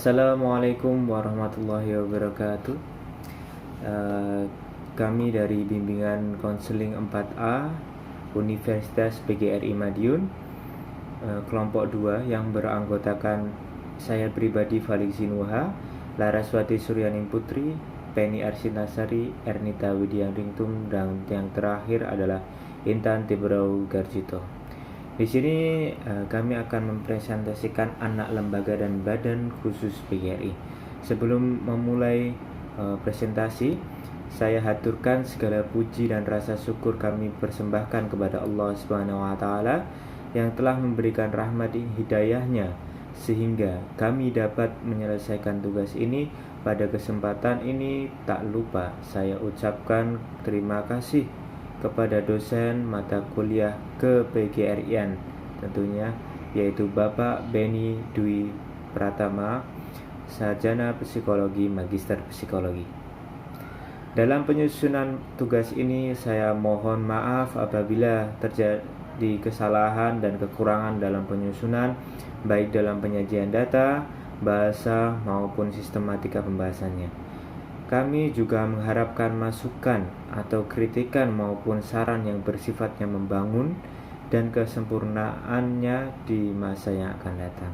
Assalamualaikum warahmatullahi wabarakatuh. Eh, Kami dari Bimbingan Konseling 4A Universitas PGRI Madiun, kelompok 2 yang beranggotakan saya pribadi Falik Sinuha, Laraswati Suryaning Putri, Penny Arsinasari, Ernita Widianingtum, dan yang terakhir adalah Intan Tibrau Garjito. Di sini kami akan mempresentasikan anak lembaga dan badan khusus PGRI. Sebelum memulai presentasi, saya haturkan segala puji dan rasa syukur kami persembahkan kepada Allah Subhanahu wa taala yang telah memberikan rahmat hidayahnya sehingga kami dapat menyelesaikan tugas ini. Pada kesempatan ini tak lupa saya ucapkan terima kasih kepada dosen mata kuliah ke-PGRI-an tentunya, yaitu Bapak Benny Dwi Pratama, Sarjana Psikologi, Magister Psikologi. Dalam penyusunan tugas ini saya mohon maaf apabila terjadi kesalahan dan kekurangan dalam penyusunan, baik dalam penyajian data, bahasa maupun sistematika pembahasannya. Kami juga mengharapkan masukan atau kritikan maupun saran yang bersifatnya membangun dan kesempurnaannya di masa yang akan datang.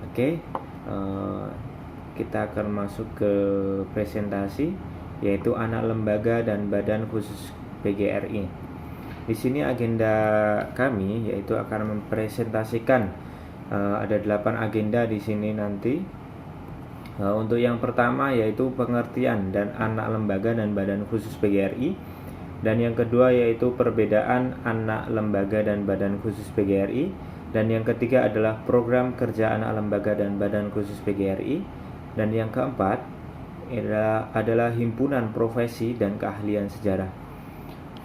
Oke, kita akan masuk ke presentasi, yaitu anak lembaga dan badan khusus PGRI. Di sini agenda kami yaitu akan mempresentasikan ada 8 agenda di sini nanti. Untuk yang pertama yaitu pengertian dan anak lembaga dan badan khusus PGRI, dan yang kedua yaitu perbedaan anak lembaga dan badan khusus PGRI, dan yang ketiga adalah program kerja anak lembaga dan badan khusus PGRI, dan yang keempat adalah himpunan profesi dan keahlian sejarah.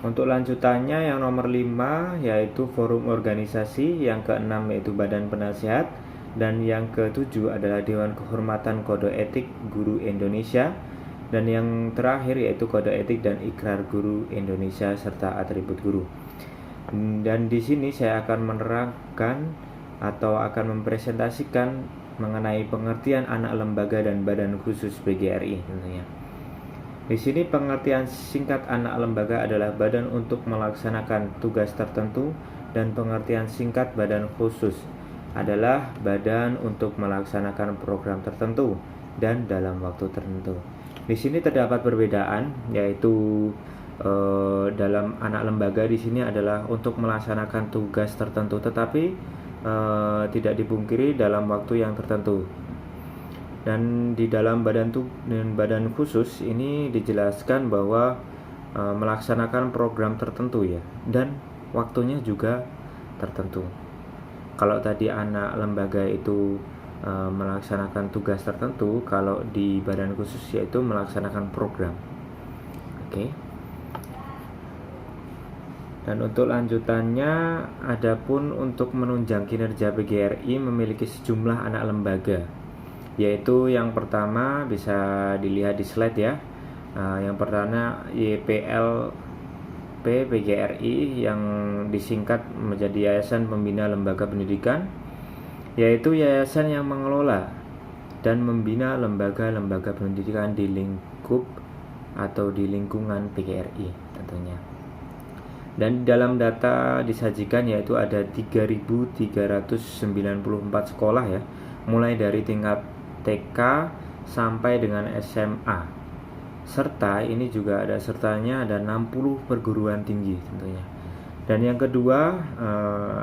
Untuk lanjutannya yang nomor 5 yaitu forum organisasi, yang keenam yaitu badan penasihat, dan yang ke-7 adalah Dewan Kehormatan Kode Etik Guru Indonesia, dan yang terakhir yaitu Kode Etik dan Ikrar Guru Indonesia serta atribut guru. Dan di sini saya akan menerangkan atau akan mempresentasikan mengenai pengertian anak lembaga dan badan khusus PGRI tentunya. Di sini pengertian singkat anak lembaga adalah badan untuk melaksanakan tugas tertentu, dan pengertian singkat badan khusus adalah badan untuk melaksanakan program tertentu dan dalam waktu tertentu. Di sini terdapat perbedaan, yaitu dalam anak lembaga di sini adalah untuk melaksanakan tugas tertentu, tetapi tidak dipungkiri dalam waktu yang tertentu. Dan di dalam badan khusus ini dijelaskan bahwa melaksanakan program tertentu ya, dan waktunya juga tertentu. Kalau tadi anak lembaga itu melaksanakan tugas tertentu, kalau di badan khusus yaitu melaksanakan program. Oke. Dan untuk lanjutannya, adapun untuk menunjang kinerja PGRI memiliki sejumlah anak lembaga, yaitu yang pertama bisa dilihat di slide ya. Yang pertama YPLP PGRI yang disingkat menjadi Yayasan Pembina Lembaga Pendidikan, yaitu yayasan yang mengelola dan membina lembaga-lembaga pendidikan di lingkup atau di lingkungan PGRI tentunya. Dan dalam data disajikan yaitu ada 3.394 sekolah ya, mulai dari tingkat TK sampai dengan SMA. Serta ini juga ada sertanya ada 60 perguruan tinggi tentunya. Dan yang kedua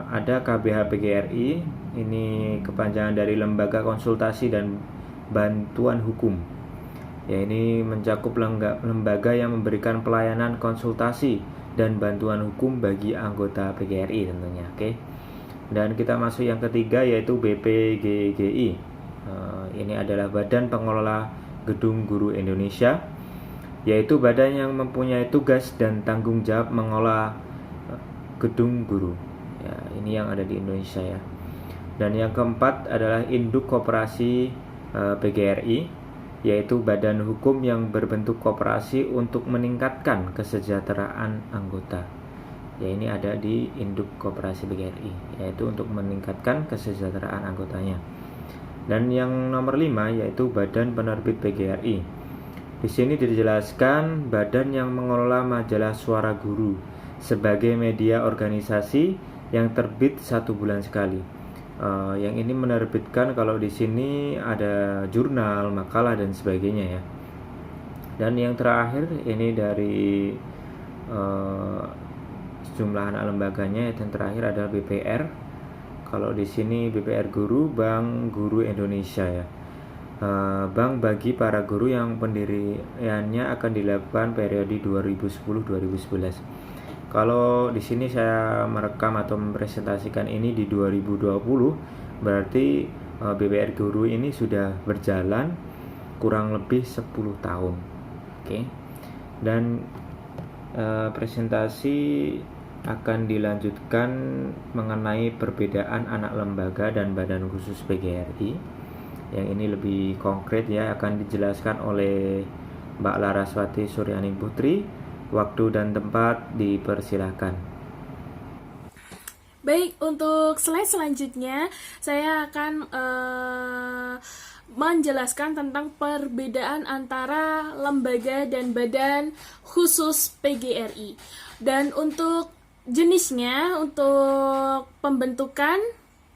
ada KBH PGRI, ini kepanjangan dari Lembaga Konsultasi dan Bantuan Hukum. Ya, ini mencakup lembaga yang memberikan pelayanan konsultasi dan bantuan hukum bagi anggota PGRI tentunya. Oke. Dan kita masuk yang ketiga yaitu BPGGI. Ini adalah Badan Pengelola Gedung Guru Indonesia, yaitu badan yang mempunyai tugas dan tanggung jawab mengelola gedung guru. Ya, ini yang ada di Indonesia ya. Dan yang keempat adalah Induk Koperasi PGRI, yaitu badan hukum yang berbentuk koperasi untuk meningkatkan kesejahteraan anggota. Ya, ini ada di Induk Koperasi PGRI, yaitu untuk meningkatkan kesejahteraan anggotanya. Dan yang nomor 5 yaitu Badan Penerbit PGRI. Di sini dijelaskan badan yang mengelola majalah Suara Guru sebagai media organisasi yang terbit 1 bulan sekali. Yang ini menerbitkan, kalau di sini ada jurnal, makalah dan sebagainya ya. Dan yang terakhir ini dari sejumlah anak lembaganya, yang terakhir adalah BPR. Kalau di sini BPR Guru, Bank Guru Indonesia ya. Bank bagi para guru yang pendiriannya akan dilakukan periode 2010-2011. Kalau di sini saya merekam atau mempresentasikan ini di 2020, berarti BPR Guru ini sudah berjalan kurang lebih 10 tahun. Oke. Dan presentasi akan dilanjutkan mengenai perbedaan anak lembaga dan badan khusus PGRI. Yang ini lebih konkret ya, akan dijelaskan oleh Mbak Laraswati Suryaning Putri. Waktu dan tempat dipersilahkan. Baik, untuk slide selanjutnya saya akan menjelaskan tentang perbedaan antara lembaga dan badan khusus PGRI. Dan untuk jenisnya, untuk pembentukan,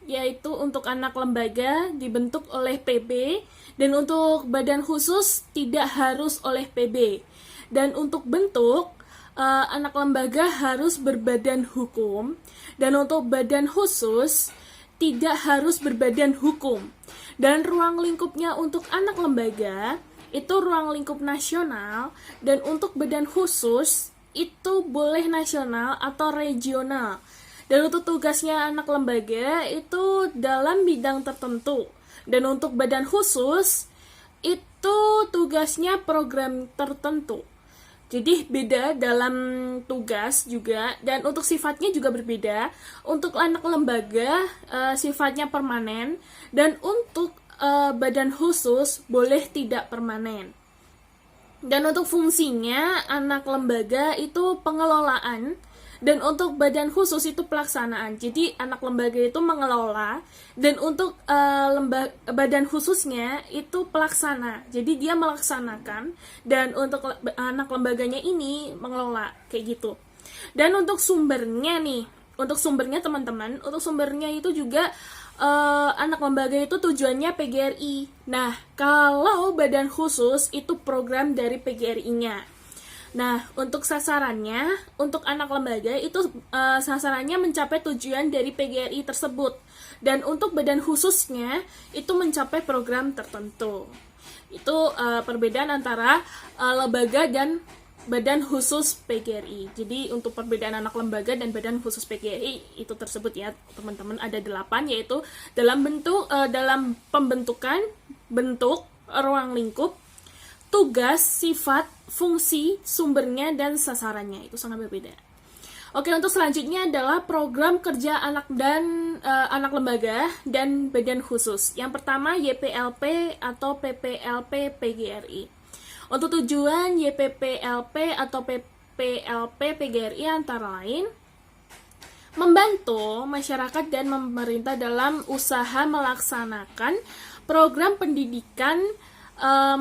yaitu untuk anak lembaga dibentuk oleh PB, dan untuk badan khusus tidak harus oleh PB. Dan untuk bentuk, anak lembaga harus berbadan hukum, dan untuk badan khusus tidak harus berbadan hukum. Dan ruang lingkupnya untuk anak lembaga itu ruang lingkup nasional, dan untuk badan khusus itu boleh nasional atau regional. Dan untuk tugasnya anak lembaga itu dalam bidang tertentu. Dan untuk badan khusus itu tugasnya program tertentu. Jadi beda dalam tugas juga, dan untuk sifatnya juga berbeda. Untuk anak lembaga sifatnya permanen, dan untuk badan khusus boleh tidak permanen. Dan untuk fungsinya anak lembaga itu pengelolaan, dan untuk badan khusus itu pelaksanaan. Jadi anak lembaga itu mengelola, dan untuk badan khususnya itu pelaksana. Jadi dia melaksanakan, dan untuk anak lembaganya ini mengelola, kayak gitu. Dan untuk sumbernya nih, untuk sumbernya teman-teman, untuk sumbernya itu juga anak lembaga itu tujuannya PGRI. Nah, kalau badan khusus itu program dari PGRI-nya. Nah, untuk sasarannya, untuk anak lembaga itu sasarannya mencapai tujuan dari PGRI tersebut. Dan untuk badan khususnya itu mencapai program tertentu. Itu perbedaan antara lembaga dan badan khusus PGRI. Jadi untuk perbedaan anak lembaga dan badan khusus PGRI itu tersebut ya teman-teman, ada 8, yaitu dalam pembentukan, bentuk, ruang lingkup, tugas, sifat, fungsi, sumbernya, dan sasarannya. Itu sangat berbeda. Oke, untuk selanjutnya adalah program kerja anak dan anak lembaga dan badan khusus. Yang pertama YPLP atau PPLP PGRI. Untuk tujuan YPPLP atau PPLP PGRI antara lain membantu masyarakat dan pemerintah dalam usaha melaksanakan program pendidikan,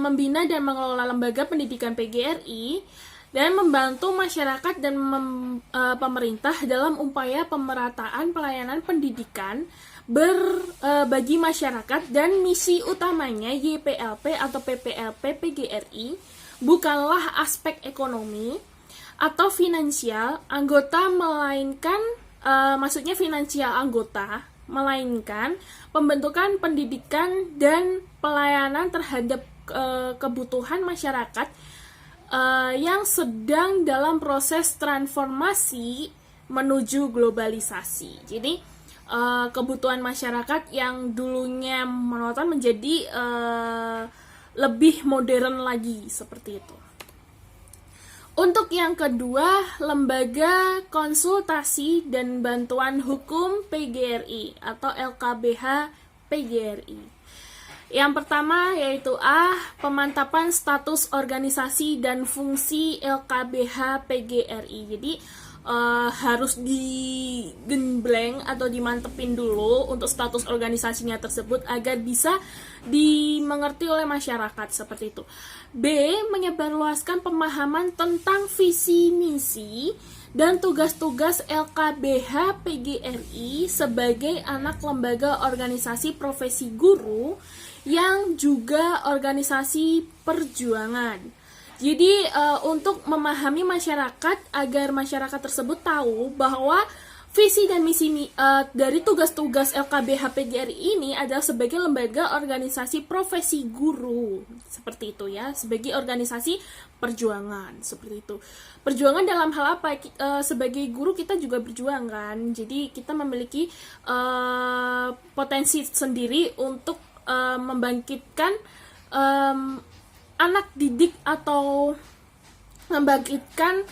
membina dan mengelola lembaga pendidikan PGRI, dan membantu masyarakat dan pemerintah dalam upaya pemerataan pelayanan pendidikan bagi masyarakat. Dan misi utamanya YPLP atau PPLP PGRI bukanlah aspek ekonomi atau finansial anggota, melainkan maksudnya finansial anggota, melainkan pembentukan pendidikan dan pelayanan terhadap kebutuhan masyarakat yang sedang dalam proses transformasi menuju globalisasi. Jadi kebutuhan masyarakat yang dulunya monoton menjadi lebih modern lagi, seperti itu. Untuk yang kedua, Lembaga Konsultasi dan Bantuan Hukum PGRI atau LKBH PGRI. Yang pertama yaitu A. Pemantapan status organisasi dan fungsi LKBH PGRI. Jadi harus digembleng atau dimantepin dulu untuk status organisasinya tersebut agar bisa dimengerti oleh masyarakat, seperti itu. B. Menyebarluaskan pemahaman tentang visi misi dan tugas-tugas LKBH PGRI sebagai anak lembaga organisasi profesi guru yang juga organisasi perjuangan. Jadi untuk memahami masyarakat agar masyarakat tersebut tahu bahwa visi dan misi dari tugas-tugas LKBH PGRI ini adalah sebagai lembaga organisasi profesi guru, seperti itu ya, sebagai organisasi perjuangan, seperti itu. Perjuangan dalam hal apa? Sebagai guru kita juga berjuang kan, jadi kita memiliki potensi sendiri untuk membangkitkan anak didik atau membangkitkan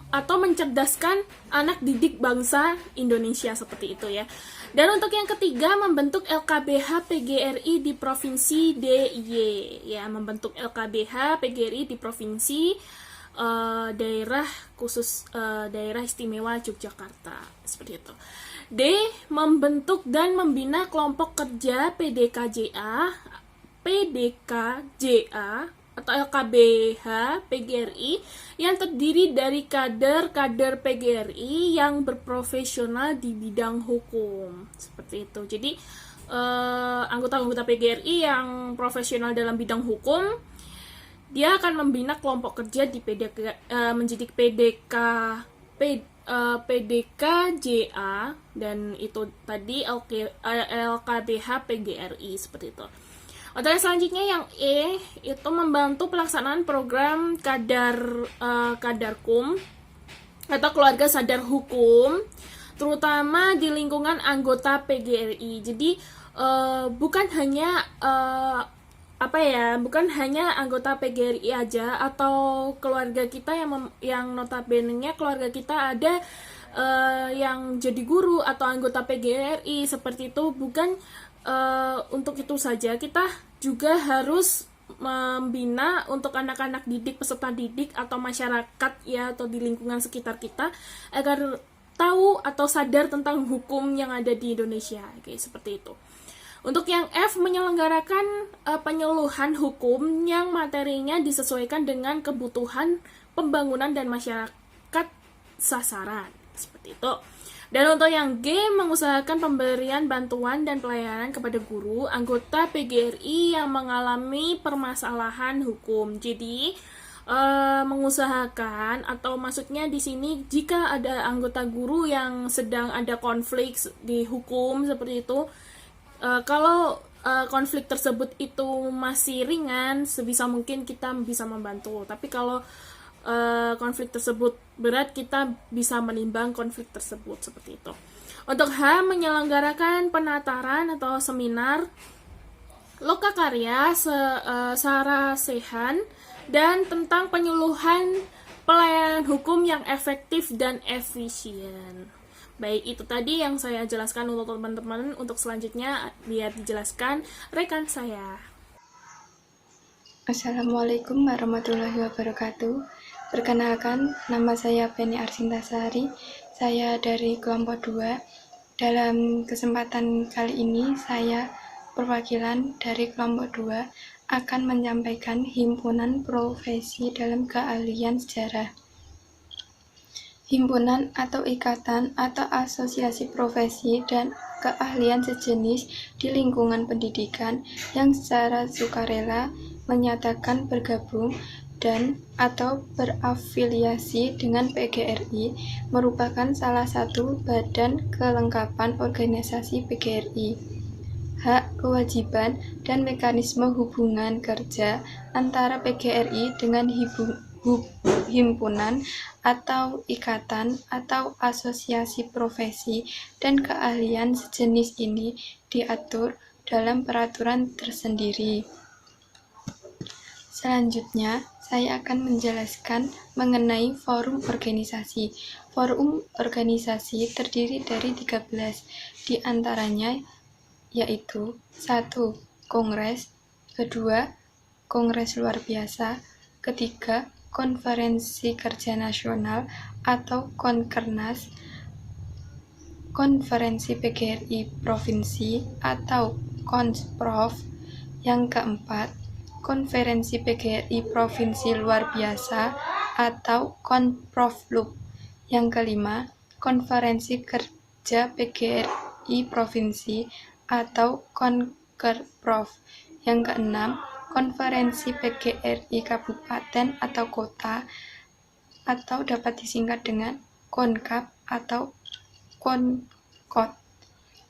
atau mencerdaskan anak didik bangsa Indonesia, seperti itu ya. Dan untuk yang ketiga, membentuk LKBH PGRI di Provinsi DIY ya, membentuk LKBH PGRI di Provinsi daerah khusus daerah istimewa Yogyakarta, seperti itu. D. Membentuk dan membina kelompok kerja PDKJA atau LKBH PGRI yang terdiri dari kader-kader PGRI yang berprofesional di bidang hukum, seperti itu. Jadi anggota-anggota PGRI yang profesional dalam bidang hukum, dia akan membina kelompok kerja di menjadi PDKJA, dan itu tadi LKBH PGRI, seperti itu. Untuk yang selanjutnya yang E, itu membantu pelaksanaan program Kadarkum atau keluarga sadar hukum, terutama di lingkungan anggota PGRI. Jadi bukan hanya bukan hanya anggota PGRI aja atau keluarga kita yang notabene-nya keluarga kita ada yang jadi guru atau anggota PGRI, seperti itu. Bukan untuk itu saja, kita juga harus membina untuk anak-anak didik, peserta didik atau masyarakat ya, atau di lingkungan sekitar kita agar tahu atau sadar tentang hukum yang ada di Indonesia, kayak seperti itu. Untuk yang F, menyelenggarakan penyuluhan hukum yang materinya disesuaikan dengan kebutuhan pembangunan dan masyarakat sasaran, seperti itu. Dan untuk yang G, mengusahakan pemberian bantuan dan pelayanan kepada guru anggota PGRI yang mengalami permasalahan hukum. Jadi mengusahakan, atau maksudnya di sini jika ada anggota guru yang sedang ada konflik di hukum seperti itu, kalau konflik tersebut itu masih ringan, sebisa mungkin kita bisa membantu. Tapi kalau konflik tersebut berat, kita bisa menimbang konflik tersebut, seperti itu. Untuk H, menyelenggarakan penataran atau seminar lokakarya sarasehan dan tentang penyuluhan pelayanan hukum yang efektif dan efisien. Baik, itu tadi yang saya jelaskan untuk teman-teman. Untuk selanjutnya biar dijelaskan rekan saya. Assalamualaikum warahmatullahi wabarakatuh. Perkenalkan, nama saya Penny Arsintasari. Saya dari kelompok 2. Dalam kesempatan kali ini, saya perwakilan dari kelompok 2 akan menyampaikan himpunan profesi dalam keahlian sejarah. Himpunan atau ikatan atau asosiasi profesi dan keahlian sejenis di lingkungan pendidikan yang secara sukarela menyatakan bergabung dan atau berafiliasi dengan PGRI merupakan salah satu badan kelengkapan organisasi PGRI. Hak, kewajiban, dan mekanisme hubungan kerja antara PGRI dengan himpunan atau ikatan atau asosiasi profesi dan keahlian sejenis ini diatur dalam peraturan tersendiri. Selanjutnya, saya akan menjelaskan mengenai forum organisasi. Forum organisasi terdiri dari 13, di antaranya yaitu 1. Kongres, 2. Kongres luar biasa, 3. Konferensi Kerja Nasional atau Konkernas, Konferensi PGRI Provinsi atau Konsprof. Yang keempat, Konferensi PGRI Provinsi Luar Biasa atau Konproflub. Yang kelima, Konferensi Kerja PGRI Provinsi atau Konkerprof. Yang keenam, Konferensi PGRI Kabupaten atau Kota atau dapat disingkat dengan Konkap atau Konkot.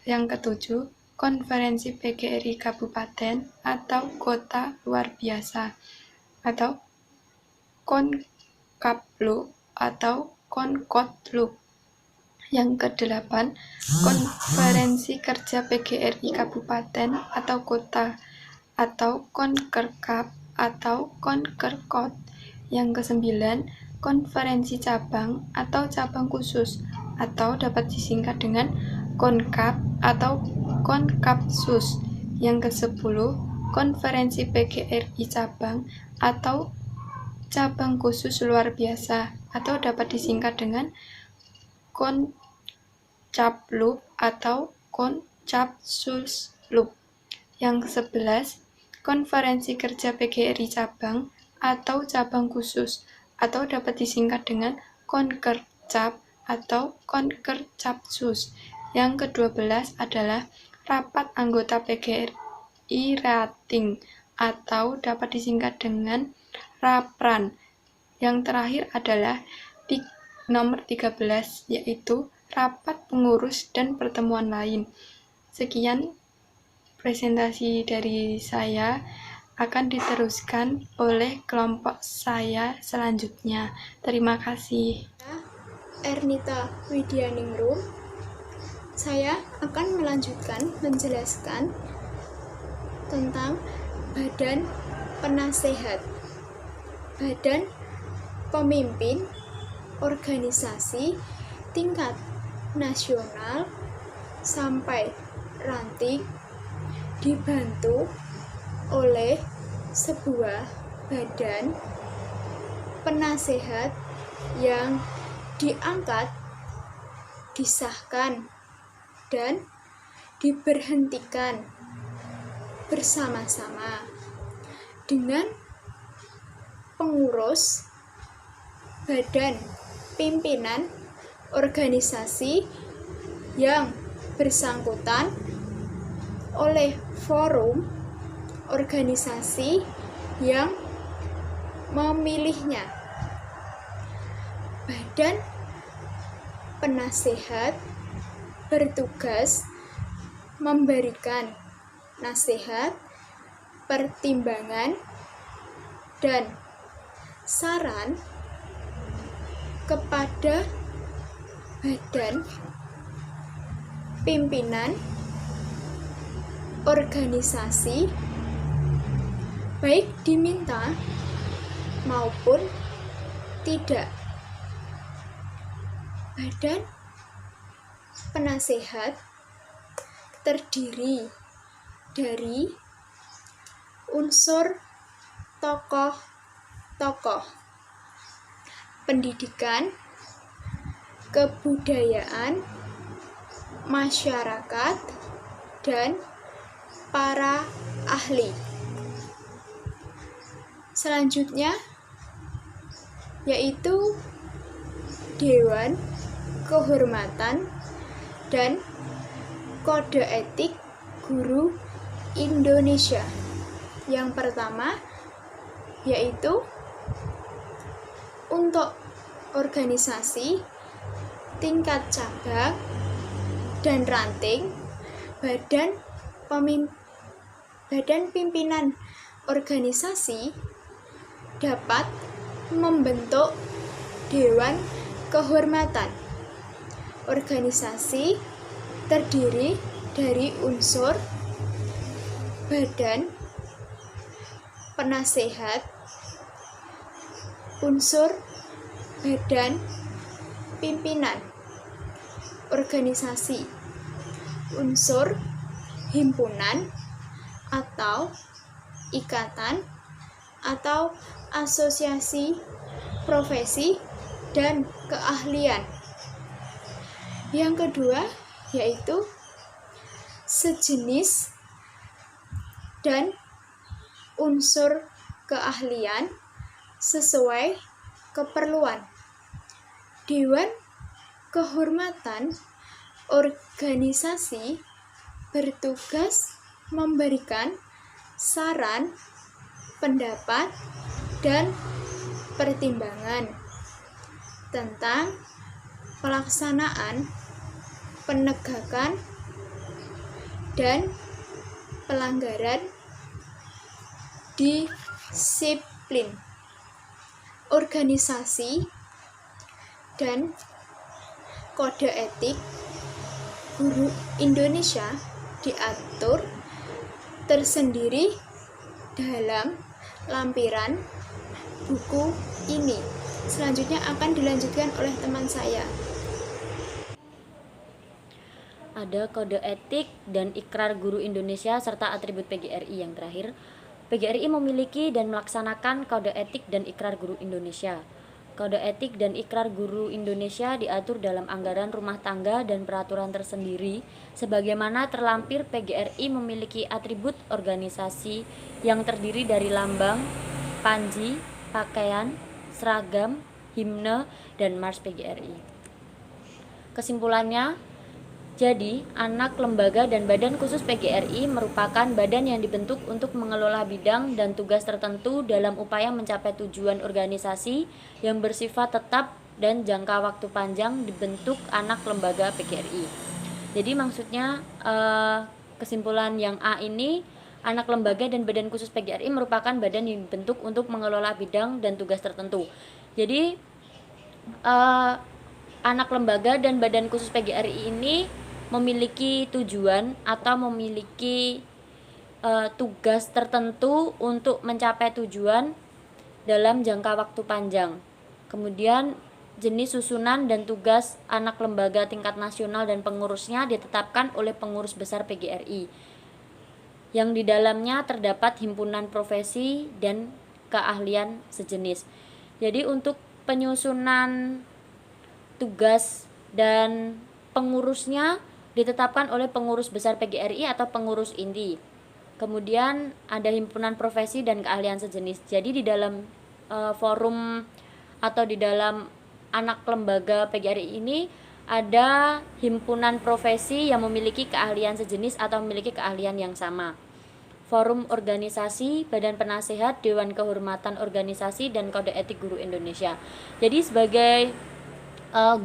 Yang ketujuh, Konferensi PGRI Kabupaten atau Kota Luar Biasa atau Konkaplu atau Konkotlu. Yang kedelapan, Konferensi Kerja PGRI Kabupaten atau Kota atau Konkerkap atau Konkerkot. Yang kesembilan, Konferensi Cabang atau Cabang Khusus atau dapat disingkat dengan Konkap atau Konkapsus. Yang kesepuluh, Konferensi PGRI Cabang atau Cabang Khusus Luar Biasa atau dapat disingkat dengan Koncaplub atau Koncapsuslub. Yang ke-11, Konferensi Kerja PGRI Cabang atau Cabang Khusus atau dapat disingkat dengan Konkercap atau Konkercapsus. Yang ke-12 adalah Rapat Anggota PGRI Rating atau dapat disingkat dengan Rapran. Yang terakhir adalah nomor 13, yaitu Rapat Pengurus dan Pertemuan lain. Sekian presentasi dari saya, akan diteruskan oleh kelompok saya selanjutnya. Terima kasih. Ernita Widianingrum. Saya akan melanjutkan menjelaskan tentang Badan Penasehat, Badan Pemimpin Organisasi tingkat nasional sampai ranting dibantu oleh sebuah badan penasehat yang diangkat, disahkan, dan diberhentikan bersama-sama dengan pengurus badan pimpinan organisasi yang bersangkutan oleh forum organisasi yang memilihnya. Badan penasehat bertugas memberikan nasihat, pertimbangan, dan saran kepada badan pimpinan organisasi, baik diminta maupun tidak. Badan penasehat terdiri dari unsur tokoh-tokoh pendidikan, kebudayaan, masyarakat, dan para ahli. Selanjutnya yaitu Dewan Kehormatan dan Kode Etik Guru Indonesia. Yang pertama yaitu untuk organisasi tingkat cabang dan ranting, badan pimpinan organisasi dapat membentuk Dewan Kehormatan. Organisasi terdiri dari unsur badan penasehat, unsur badan pimpinan organisasi, unsur himpunan atau ikatan atau asosiasi profesi, dan keahlian. Yang kedua yaitu sejenis dan unsur keahlian sesuai keperluan. Dewan Kehormatan Organisasi bertugas memberikan saran, pendapat, dan pertimbangan tentang pelaksanaan, penegakan, dan pelanggaran disiplin organisasi dan kode etik guru Indonesia diatur tersendiri dalam lampiran buku ini. Selanjutnya akan dilanjutkan oleh teman saya. Ada kode etik dan ikrar guru Indonesia serta atribut PGRI. Yang terakhir, PGRI memiliki dan melaksanakan kode etik dan ikrar guru Indonesia. Kode etik dan ikrar guru Indonesia diatur dalam anggaran rumah tangga dan peraturan tersendiri, sebagaimana terlampir PGRI memiliki atribut organisasi yang terdiri dari lambang, panji, pakaian, seragam, himne, dan mars PGRI. Kesimpulannya, jadi, anak lembaga dan badan khusus PGRI merupakan badan yang dibentuk untuk mengelola bidang dan tugas tertentu dalam upaya mencapai tujuan organisasi yang bersifat tetap dan jangka waktu panjang dibentuk anak lembaga PGRI. Jadi maksudnya kesimpulan yang A ini, anak lembaga dan badan khusus PGRI merupakan badan yang dibentuk untuk mengelola bidang dan tugas tertentu. Jadi anak lembaga dan badan khusus PGRI ini memiliki tujuan atau memiliki tugas tertentu untuk mencapai tujuan dalam jangka waktu panjang. Kemudian jenis susunan dan tugas anak lembaga tingkat nasional dan pengurusnya ditetapkan oleh pengurus besar PGRI, yang di dalamnya terdapat himpunan profesi dan keahlian sejenis. Jadi untuk penyusunan tugas dan pengurusnya ditetapkan oleh pengurus besar PGRI atau pengurus inti. Kemudian ada himpunan profesi dan keahlian sejenis. Jadi di dalam forum atau di dalam anak lembaga PGRI ini ada himpunan profesi yang memiliki keahlian sejenis atau memiliki keahlian yang sama. Forum organisasi, badan penasehat, dewan kehormatan organisasi, dan kode etik guru Indonesia. Jadi sebagai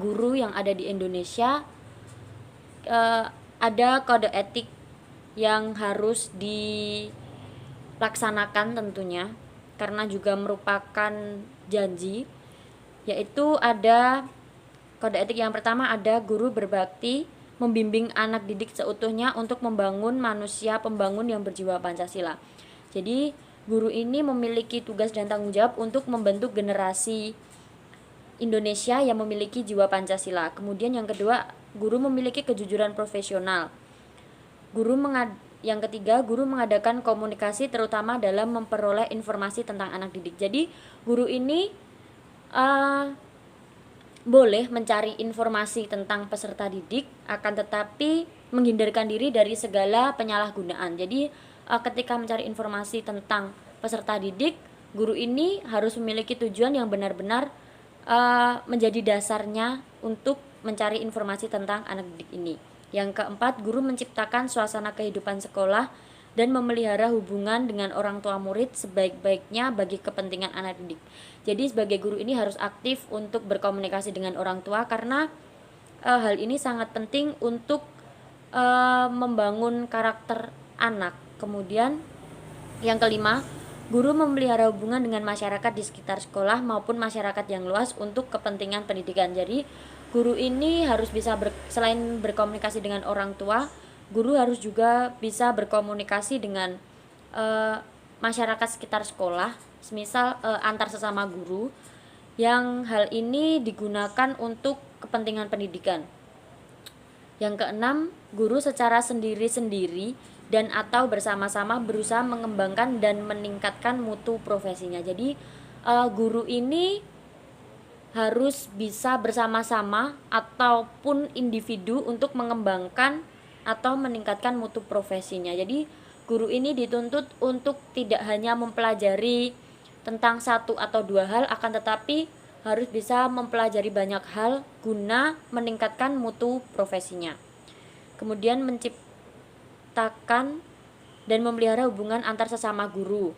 guru yang ada di Indonesia, ada kode etik yang harus dilaksanakan tentunya, karena juga merupakan janji, yaitu ada kode etik yang pertama, ada guru berbakti membimbing anak didik seutuhnya untuk membangun manusia pembangun yang berjiwa Pancasila. Jadi guru ini memiliki tugas dan tanggung jawab untuk membentuk generasi Indonesia yang memiliki jiwa Pancasila. Kemudian yang kedua, guru memiliki kejujuran profesional. Yang ketiga, guru mengadakan komunikasi terutama dalam memperoleh informasi tentang anak didik. Jadi guru ini boleh mencari informasi tentang peserta didik, akan tetapi menghindarkan diri dari segala penyalahgunaan. Jadi ketika mencari informasi tentang peserta didik, guru ini harus memiliki tujuan yang benar-benar menjadi dasarnya untuk mencari informasi tentang anak didik ini. Yang keempat, guru menciptakan suasana kehidupan sekolah dan memelihara hubungan dengan orang tua murid sebaik-baiknya bagi kepentingan anak didik. Jadi sebagai guru ini harus aktif untuk berkomunikasi dengan orang tua, karena hal ini sangat penting untuk membangun karakter anak. Kemudian yang kelima, guru memelihara hubungan dengan masyarakat di sekitar sekolah maupun masyarakat yang luas untuk kepentingan pendidikan. Jadi guru ini harus bisa selain berkomunikasi dengan orang tua, guru harus juga bisa berkomunikasi dengan masyarakat sekitar sekolah, semisal antar sesama guru, yang hal ini digunakan untuk kepentingan pendidikan. Yang keenam, guru secara sendiri-sendiri dan atau bersama-sama berusaha mengembangkan dan meningkatkan mutu profesinya. Jadi guru ini harus bisa bersama-sama ataupun individu untuk mengembangkan atau meningkatkan mutu profesinya. Jadi guru ini dituntut untuk tidak hanya mempelajari tentang satu atau dua hal, akan tetapi harus bisa mempelajari banyak hal guna meningkatkan mutu profesinya. Kemudian menciptakan dan memelihara hubungan antar sesama guru.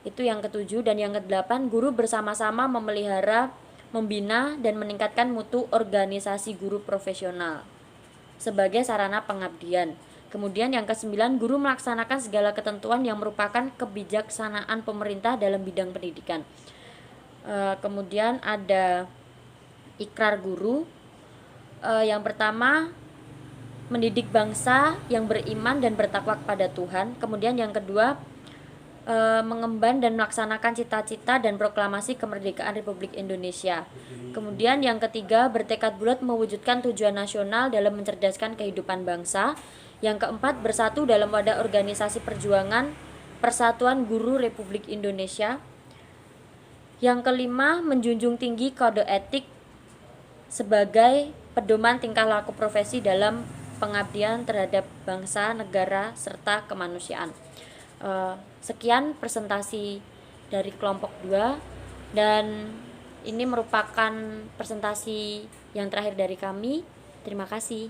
Itu yang ketujuh. Dan yang kedelapan, guru bersama-sama memelihara, membina, dan meningkatkan mutu organisasi guru profesional sebagai sarana pengabdian. Kemudian yang kesembilan, guru melaksanakan segala ketentuan yang merupakan kebijaksanaan pemerintah dalam bidang pendidikan. Kemudian ada ikrar guru. Yang pertama, mendidik bangsa yang beriman dan bertakwa kepada Tuhan. Kemudian yang kedua, mengemban dan melaksanakan cita-cita dan proklamasi kemerdekaan Republik Indonesia. Kemudian yang ketiga, bertekad bulat mewujudkan tujuan nasional dalam mencerdaskan kehidupan bangsa. Yang keempat, bersatu dalam wadah organisasi perjuangan Persatuan Guru Republik Indonesia. Yang kelima, menjunjung tinggi kode etik sebagai pedoman tingkah laku profesi dalam pengabdian terhadap bangsa, negara, serta kemanusiaan. Sekian presentasi dari kelompok 2, dan ini merupakan presentasi yang terakhir dari kami. Terima kasih.